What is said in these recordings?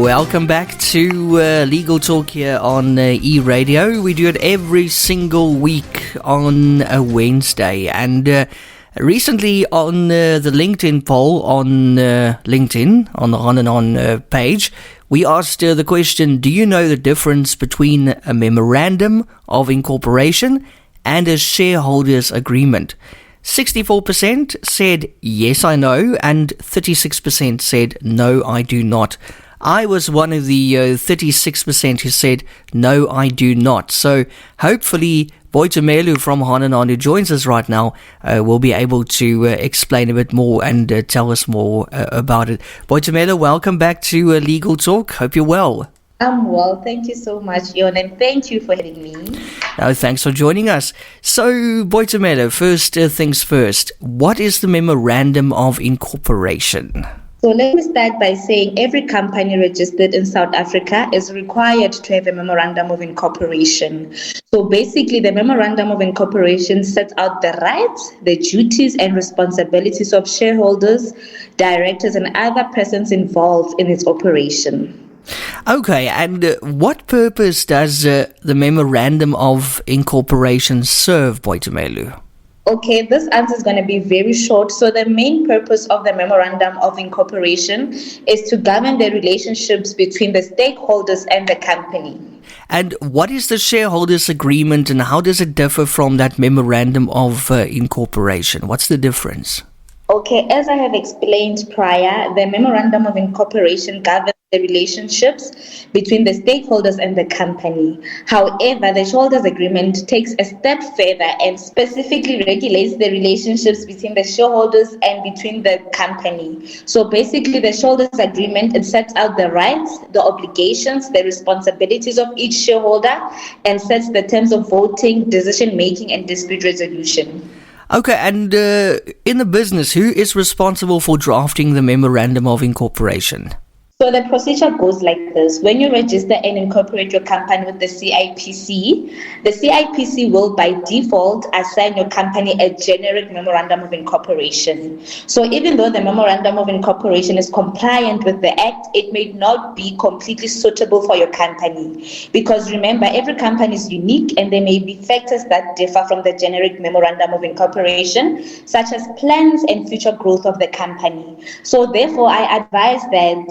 Welcome back to Legal Talk here on eRadio. We do it every single week on a Wednesday. And recently on the LinkedIn poll on LinkedIn, on the Hahn Hahn page, we asked the question, do you know the difference between a Memorandum of Incorporation and a shareholders agreement? 64% said, yes, I know, and 36% said, no, I do not. I was one of the 36% who said, no, I do not. So hopefully Boitumelo from Hahn Hahn, who joins us right now, will be able to explain a bit more and tell us more about it. Boitumelo, welcome back to Legal Talk. Hope you're well. I'm well. Thank you so much, Yon, and thank you for having me. No, thanks for joining us. So, Boitumelo, first things first, what is the Memorandum of Incorporation? So let me start by saying every company registered in South Africa is required to have a Memorandum of Incorporation. So basically, the Memorandum of Incorporation sets out the rights, the duties, and responsibilities of shareholders, directors, and other persons involved in its operation. Okay, and what purpose does the Memorandum of Incorporation serve, Boitumelo? Okay, this answer is going to be very short. So the main purpose of the Memorandum of Incorporation is to govern the relationships between the stakeholders and the company. And what is the shareholders agreement and how does it differ from that Memorandum of Incorporation? What's the difference? Okay, as I have explained prior, the Memorandum of Incorporation governs the relationships between the stakeholders and the company. However, the shareholders agreement takes a step further and specifically regulates the relationships between the shareholders and between the company. So basically, the shareholders agreement, it sets out the rights, the obligations, the responsibilities of each shareholder and sets the terms of voting, decision making, and dispute resolution. Okay, and in the business, who is responsible for drafting the Memorandum of Incorporation? So the procedure goes like this. When you register and incorporate your company with the CIPC will by default assign your company a generic Memorandum of Incorporation. So even though the Memorandum of Incorporation is compliant with the Act, it may not be completely suitable for your company. Because remember, every company is unique and there may be factors that differ from the generic Memorandum of Incorporation, such as plans and future growth of the company. So therefore, I advise that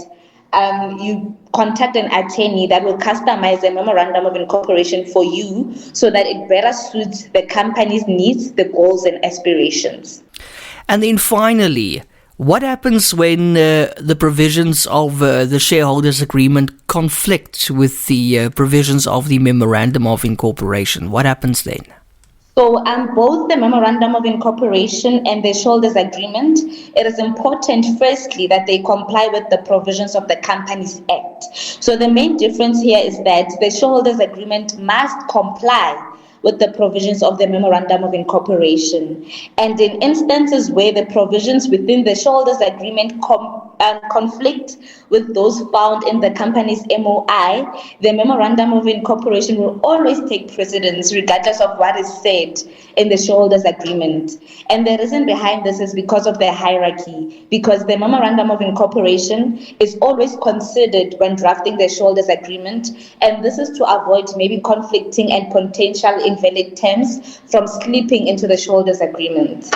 you contact an attorney that will customize a Memorandum of Incorporation for you so that it better suits the company's needs, the goals, and aspirations. And then finally, what happens when the provisions of the shareholders agreement conflict with the provisions of the Memorandum of Incorporation? What happens then? So both the Memorandum of Incorporation and the shareholders agreement, it is important firstly that they comply with the provisions of the Companies Act. So the main difference here is that the shareholders agreement must comply with the provisions of the Memorandum of Incorporation. And in instances where the provisions within the shareholders agreement conflict with those found in the company's MOI, the Memorandum of Incorporation will always take precedence regardless of what is said in the shareholders agreement. And the reason behind this is because of the hierarchy, because the Memorandum of Incorporation is always considered when drafting the shareholders agreement, and this is to avoid maybe conflicting and potential invalid terms from slipping into the shareholders agreement.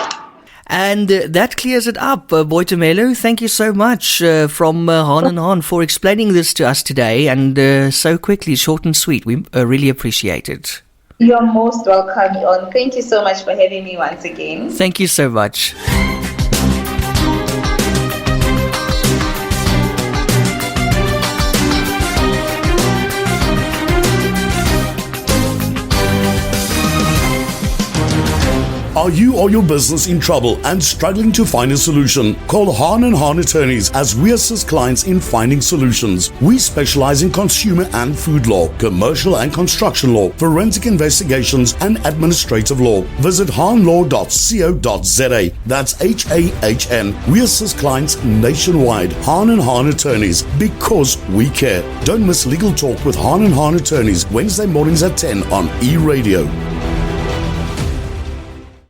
And that clears it up. Boitumelo, thank you so much from Hahn Hahn for explaining this to us today and so quickly, short and sweet. We really appreciate it. You're most welcome, Yon. Thank you so much for having me once again. Thank you so much. Are you or your business in trouble and struggling to find a solution? Call Hahn Hahn Attorneys as we assist clients in finding solutions. We specialize in consumer and food law, commercial and construction law, forensic investigations and administrative law. Visit hahnlaw.co.za. That's HAHN. We assist clients nationwide. Hahn Hahn Attorneys, because we care. Don't miss Legal Talk with Hahn Hahn Attorneys, Wednesday mornings at 10 on eRadio.